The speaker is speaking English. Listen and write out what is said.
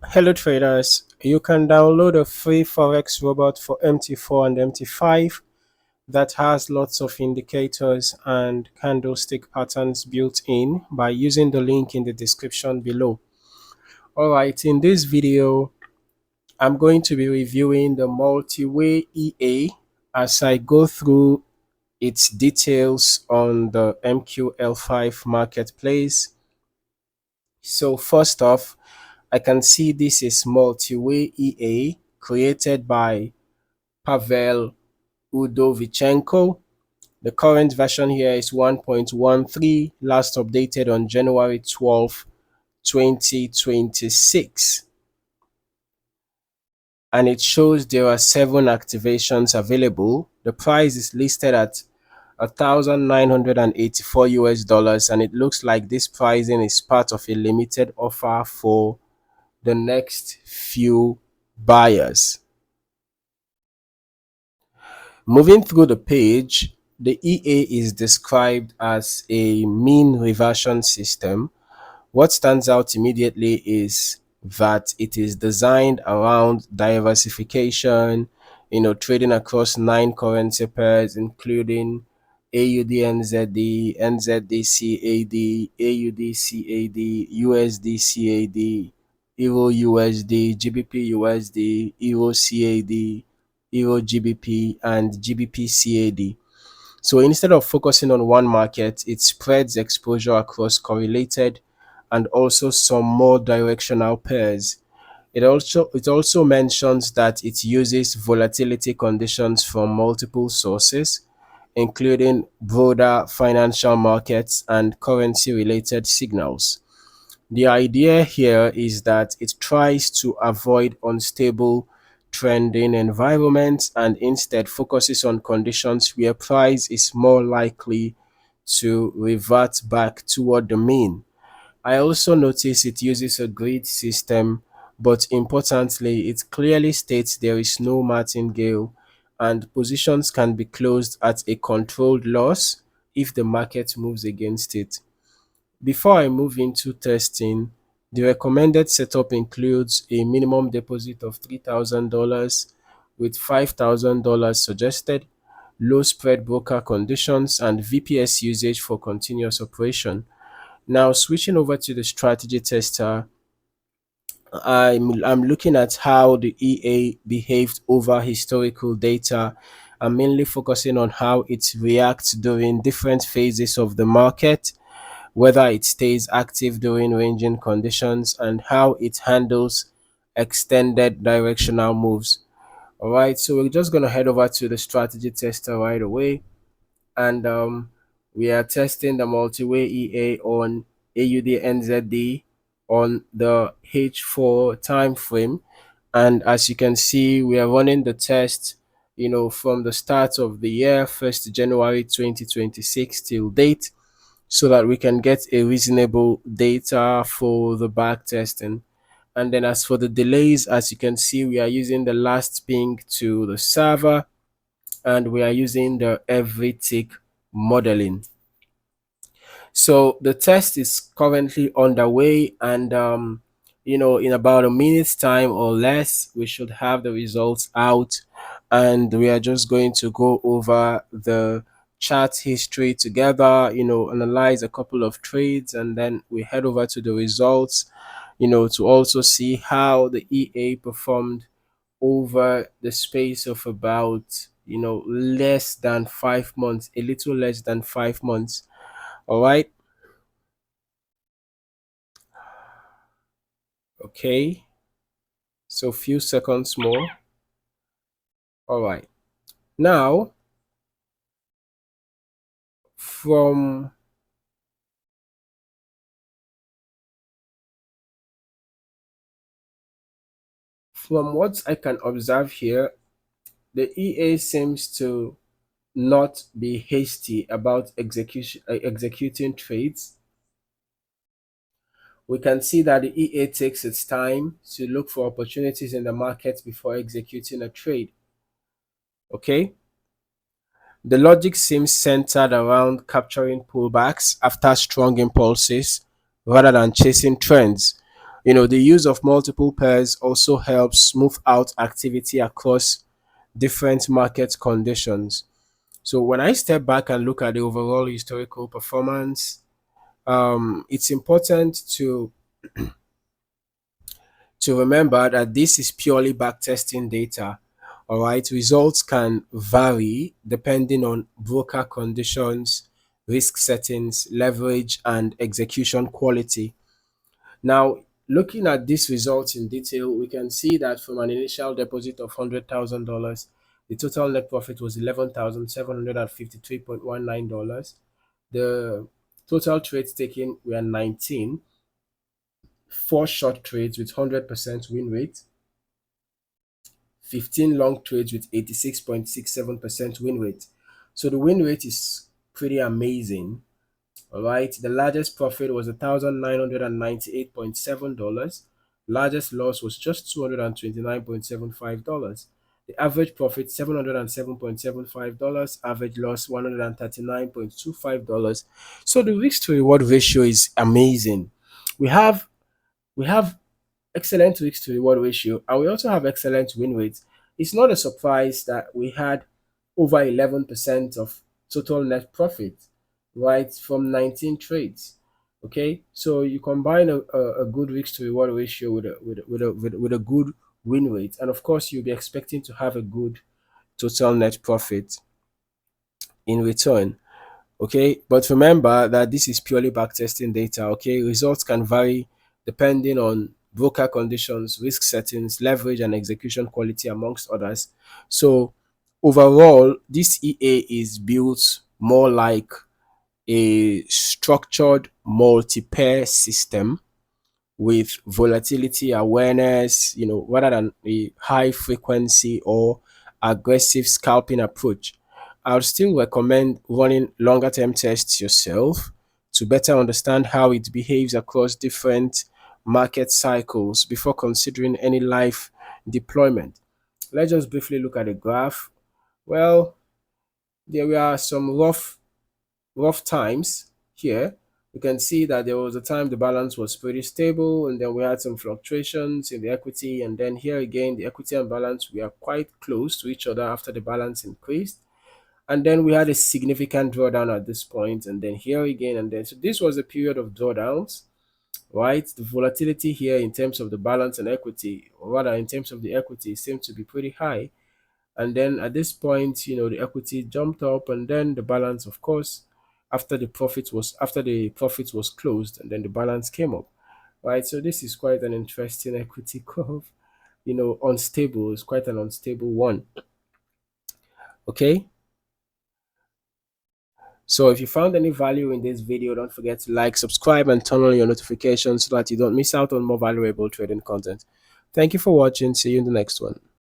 Hello traders, you can download a free Forex robot for MT4 and MT5 that has lots of indicators and candlestick patterns built in by using the link in the description below. Alright, in this video, I'm going to be reviewing the MultiWay EA as I go through its details on the MQL5 Marketplace. So first off, I can see this is MultiWay EA created by Pavel Udovichenko. The current version here is 1.13, last updated on January 12, 2026. And it shows there are 7 activations available. The price is listed at 1,984 US dollars, and it looks like this pricing is part of a limited offer for the next few buyers. Moving through the page, the EA is described as a mean reversion system. What stands out immediately is that it is designed around diversification, trading across 9 currency pairs, including AUD NZD, NZD CAD, AUD CAD, USD CAD, Euro USD, GBP USD, Euro CAD, Euro GBP, and GBP CAD. So instead of focusing on one market, it spreads exposure across correlated and also some more directional pairs. It also mentions that it uses volatility conditions from multiple sources, including broader financial markets and currency related signals. The idea here is that it tries to avoid unstable trending environments and instead focuses on conditions where price is more likely to revert back toward the mean. I also notice it uses a grid system, but importantly, it clearly states there is no martingale and positions can be closed at a controlled loss if the market moves against it. Before I move into testing, the recommended setup includes a minimum deposit of $3,000 with $5,000 suggested, low spread broker conditions, and VPS usage for continuous operation. Now, switching over to the strategy tester, I'm looking at how the EA behaved over historical data. I'm mainly focusing on how it reacts during different phases of the market, whether it stays active during ranging conditions, and how it handles extended directional moves. All right, so we're just going to head over to the strategy tester right away, and we are testing the multi-way EA on AUD NZD on the H4 time frame. And as you can see, we are running the test, from the start of the year, 1st January 2026 till date, so that we can get a reasonable data for the back testing. And then as for the delays, as you can see, we are using the last ping to the server and we are using the every tick modeling. So the test is currently underway, and in about a minute's time or less, we should have the results out, and we are just going to go over the chart history together, analyze a couple of trades, and then we head over to the results, to also see how the EA performed over the space of about less than 5 months, a little less than 5 months. All right. Okay, so few seconds more. All right, now from what I can observe here, the EA seems to not be hasty about executing trades. We can see that the EA takes its time to look for opportunities in the market before executing a trade. Okay, the logic seems centered around capturing pullbacks after strong impulses rather than chasing trends. The use of multiple pairs also helps smooth out activity across different market conditions. So when I step back and look at the overall historical performance, it's important to remember that this is purely backtesting data. All right, results can vary depending on broker conditions, risk settings, leverage, and execution quality. Now, looking at these results in detail, we can see that from an initial deposit of $100,000, the total net profit was $11,753.19. The total trades taken were 19, four short trades with 100% win rate, 15 long trades with 86.67% win rate. So the win rate is pretty amazing. All right. The largest profit was $1,998.7. Largest loss was just $229.75. The average profit $707.75. Average loss $139.25. So the risk to reward ratio is amazing. We have we have excellent risk to reward ratio, and we also have excellent win rates. It's not a surprise that we had over 11% of total net profit, right, from 19 trades. Okay, so you combine a good risk to reward ratio with a good win rate, and of course, you'll be expecting to have a good total net profit in return. Okay, but remember that this is purely backtesting data. Okay, results can vary depending on broker conditions, risk settings, leverage, and execution quality, amongst others. So overall, this EA is built more like a structured multi-pair system with volatility awareness, rather than a high frequency or aggressive scalping approach. I would still recommend running longer term tests yourself to better understand how it behaves across different market cycles before considering any live deployment. Let's just briefly look at the graph. Well, there were some rough times here. We can see that there was a time the balance was pretty stable, and then we had some fluctuations in the equity, and then here again the equity and balance were quite close to each other after the balance increased, and then we had a significant drawdown at this point, and then here again, and then so this was a period of drawdowns, right? The volatility here in terms of the balance and equity, or rather in terms of the equity, seemed to be pretty high, and then at this point, the equity jumped up, and then the balance, of course, after the profit was closed, and then the balance came up, right? So this is quite an interesting equity curve. Unstable. It's quite an unstable one. Okay. So if you found any value in this video, don't forget to like, subscribe, and turn on your notifications so that you don't miss out on more valuable trading content. Thank you for watching. See you in the next one.